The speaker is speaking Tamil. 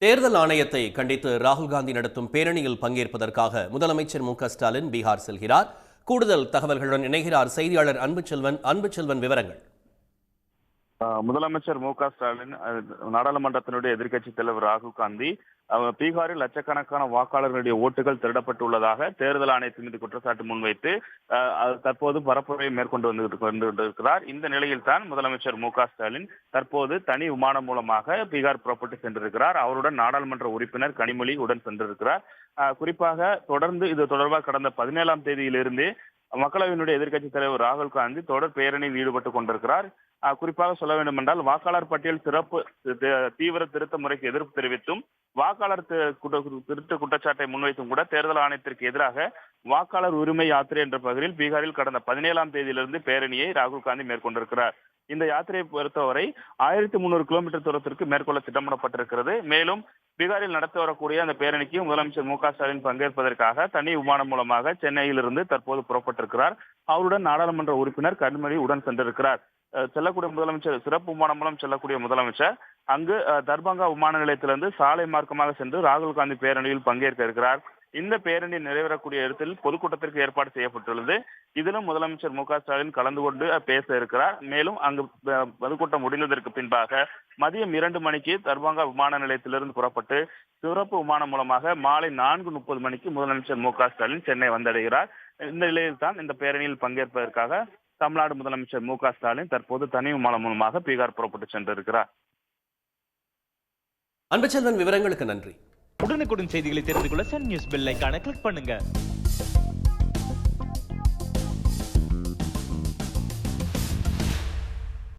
தேர்தல் ஆணையத்தை கண்டித்து ராகுல் காந்தி நடத்தும் பேரணியில் பங்கேற்பதற்காக முதலமைச்சர் மு.க.ஸ்டாலின் பீகார் செல்கிறார். கூடுதல் தகவல்களுடன் இணைகிறார் செய்தியாளர் அன்புச்செல்வன். விவரங்கள். முதலமைச்சர் மு.க.ஸ்டாலின் நாடாளுமன்றத்தினுடைய எதிர்க்கட்சித் தலைவர் ராகுல் காந்தி பீகாரில் லட்சக்கணக்கான வாக்காளர்களுடைய ஓட்டுகள் திருடப்பட்டுள்ளதாக தேர்தல் ஆணையத்தின் மீது குற்றச்சாட்டு முன்வைத்து தற்போது பரப்புரையை மேற்கொண்டு கொண்டிருக்கிறார். இந்த நிலையில் தான் முதலமைச்சர் மு.க.ஸ்டாலின் தற்போது தனி விமானம் மூலமாக பீகார் புறப்பட்டு சென்றிருக்கிறார். அவருடன் நாடாளுமன்ற உறுப்பினர் கனிமொழி உடன் சென்றிருக்கிறார். குறிப்பாக தொடர்ந்து இது தொடர்பாக கடந்த 17ஆம் தேதியிலிருந்து மக்களவையினுடைய எதிர்க்கட்சித் தலைவர் ராகுல் காந்தி தொடர் பேரணியில் ஈடுபட்டுக் கொண்டிருக்கிறார். குறிப்பாக சொல்ல வேண்டும் என்றால் வாக்காளர் பட்டியல் தீவிர திருத்த முறைக்கு எதிர்ப்பு தெரிவித்தும் வாக்காளர் திருத்த குற்றச்சாட்டை முன்வைத்தும் கூட தேர்தல் ஆணையத்திற்கு எதிராக வாக்காளர் உரிமை யாத்திரை என்ற பகுதியில் பீகாரில் கடந்த 17ஆம் தேதியிலிருந்து பேரணியை ராகுல் காந்தி மேற்கொண்டிருக்கிறார். இந்த யாத்திரையை பொறுத்தவரை 1300 கிலோமீட்டர் தூரத்திற்கு மேற்கொள்ள திட்டமிடப்பட்டிருக்கிறது. மேலும் பீகாரில் நடத்தி வரக்கூடிய அந்த பேரணிக்கு முதலமைச்சர் மு.க.ஸ்டாலின் பங்கேற்பதற்காக தனி விமானம் மூலமாக சென்னையிலிருந்து தற்போது புறப்பட்டிருக்கிறார். அவருடன் நாடாளுமன்ற உறுப்பினர் கனிமொழி உடன் சென்றிருக்கிறார். செல்லக்கூடிய முதலமைச்சர் சிறப்பு விமானம் மூலம் செல்லக்கூடிய முதலமைச்சர் அங்கு தர்பங்கா விமான நிலையத்திலிருந்து சாலை மார்க்கமாக சென்று ராகுல் காந்தி பேரணியில் பங்கேற்க இருக்கிறார். இந்த பேரணி நிறைவேறக்கூடிய இடத்தில் பொதுக்கூட்டத்திற்கு ஏற்பாடு செய்யப்பட்டுள்ளது. இதிலும் முதலமைச்சர் மு.க.ஸ்டாலின் கலந்து கொண்டு பேச இருக்கிறார். மேலும் அங்கு பொதுக்கூட்டம் முடிந்ததற்கு பின்பாக மதியம் 2 மணிக்கு தர்பங்கா விமான நிலையத்திலிருந்து புறப்பட்டு சிறப்பு விமானம் மூலமாக மாலை 4:30 மணிக்கு முதலமைச்சர் மு.க.ஸ்டாலின் சென்னை வந்தடைகிறார். இந்த நிலையில் தான் இந்த பேரணியில் பங்கேற்பதற்காக தமிழ்நாடு முதலமைச்சர் மு.க.ஸ்டாலின் தற்போது தனி விமானம் மூலமாக பீகார் புறப்பட்டு சென்றிருக்கிறார். அன்புச்செல்வன், விவரங்களுக்கு நன்றி. உடனுக்குடன் செய்திகளை தெரிந்து கொள்ள சன் நியூஸ் பெல் ஐகானை கிளிக் பண்ணுங்க.